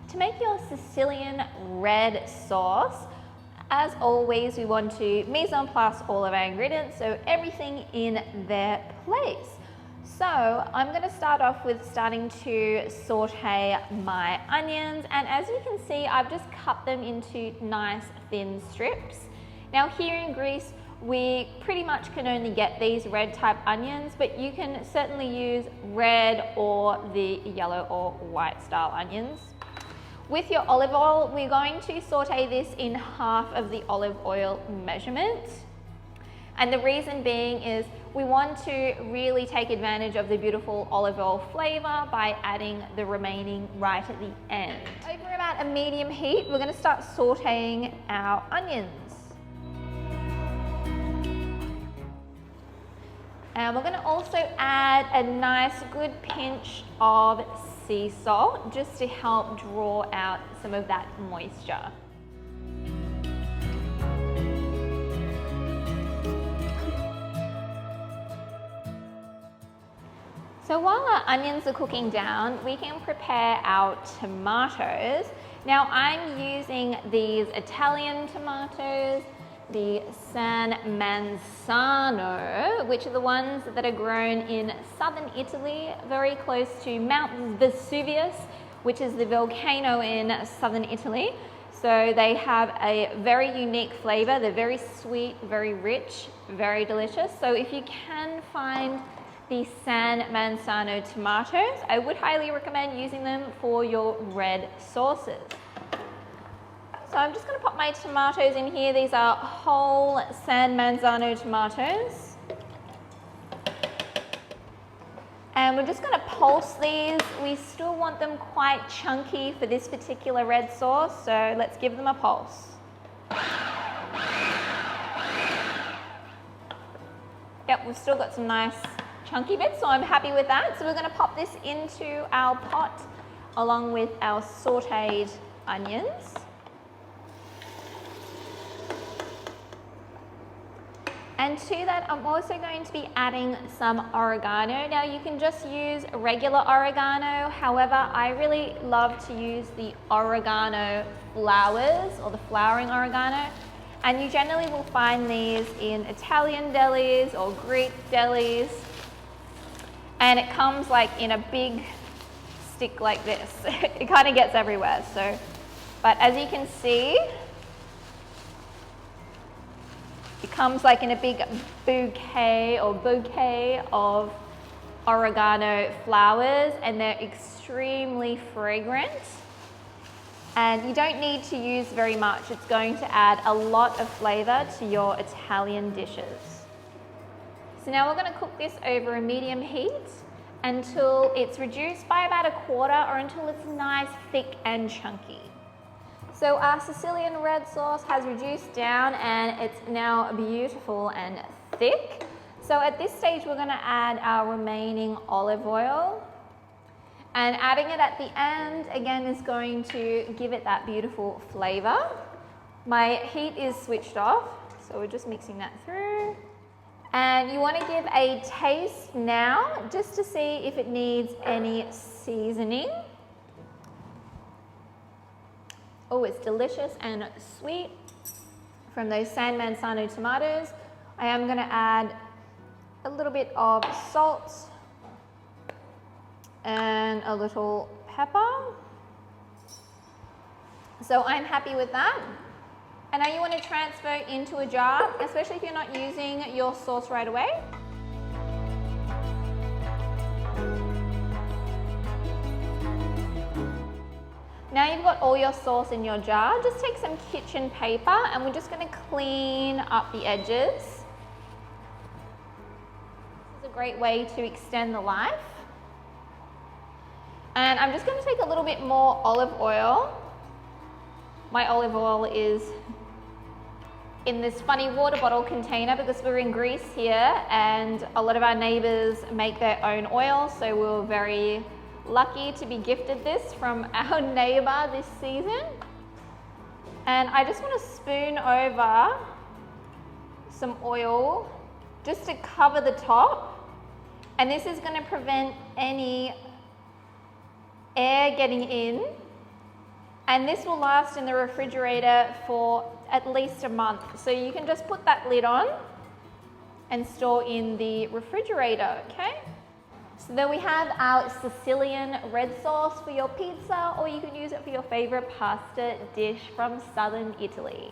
To make your Sicilian red sauce, as always, we want to mise en place all of our ingredients, so everything in their place. So I'm going to start off with starting to saute my onions, and as you can see, I've just cut them into nice thin strips. Now here in Greece, we pretty much can only get these red type onions, but you can certainly use red or the yellow or white style onions. With your olive oil, we're going to saute this in half of the olive oil measurement. And the reason being is we want to really take advantage of the beautiful olive oil flavor by adding the remaining right at the end. Over about a medium heat, we're going to start sauteing our onions. And we're going to also add a nice good pinch of sea salt just to help draw out some of that moisture. So while our onions are cooking down, we can prepare our tomatoes. Now I'm using these Italian tomatoes, the San Marzano, which are the ones that are grown in southern Italy, very close to Mount Vesuvius, which is the volcano in southern Italy. So they have a very unique flavor. They're very sweet, very rich, very delicious. So if you can find the San Marzano tomatoes, I would highly recommend using them for your red sauces. So I'm just going to pop my tomatoes in here. These are whole San Marzano tomatoes. And we're just going to pulse these. We still want them quite chunky for this particular red sauce, so let's give them a pulse. Yep, we've still got some nice chunky bits, so I'm happy with that. So we're going to pop this into our pot along with our sauteed onions. And to that, I'm also going to be adding some oregano. Now you can just use regular oregano. However, I really love to use the oregano flowers or the flowering oregano. And you generally will find these in Italian delis or Greek delis. And it comes like in a big stick like this. It kind of gets everywhere. So, but as you can see, it comes like in a big bouquet of oregano flowers, and they're extremely fragrant. And you don't need to use very much. It's going to add a lot of flavor to your Italian dishes. So now we're going to cook this over a medium heat until it's reduced by about a quarter or until it's nice, thick and chunky. So our Sicilian red sauce has reduced down and it's now beautiful and thick. So at this stage, we're going to add our remaining olive oil. And adding it at the end, again, is going to give it that beautiful flavor. My heat is switched off, so we're just mixing that through. And you want to give a taste now, just to see if it needs any seasoning. Oh, it's delicious and sweet from those San Marzano tomatoes. I am going to add a little bit of salt and a little pepper. So I'm happy with that. And now you want to transfer into a jar, especially if you're not using your sauce right away. Now you've got all your sauce in your jar, just take some kitchen paper and we're just going to clean up the edges. This is a great way to extend the life. And I'm just going to take a little bit more olive oil. My olive oil is in this funny water bottle container because we're in Greece here and a lot of our neighbors make their own oil, so we were very lucky to be gifted this from our neighbor this season. And I just want to spoon over some oil just to cover the top, and this is going to prevent any air getting in And this will last in the refrigerator for at least a month. So you can just put that lid on and store in the refrigerator, okay? So then we have our Sicilian red sauce for your pizza, or you can use it for your favorite pasta dish from southern Italy.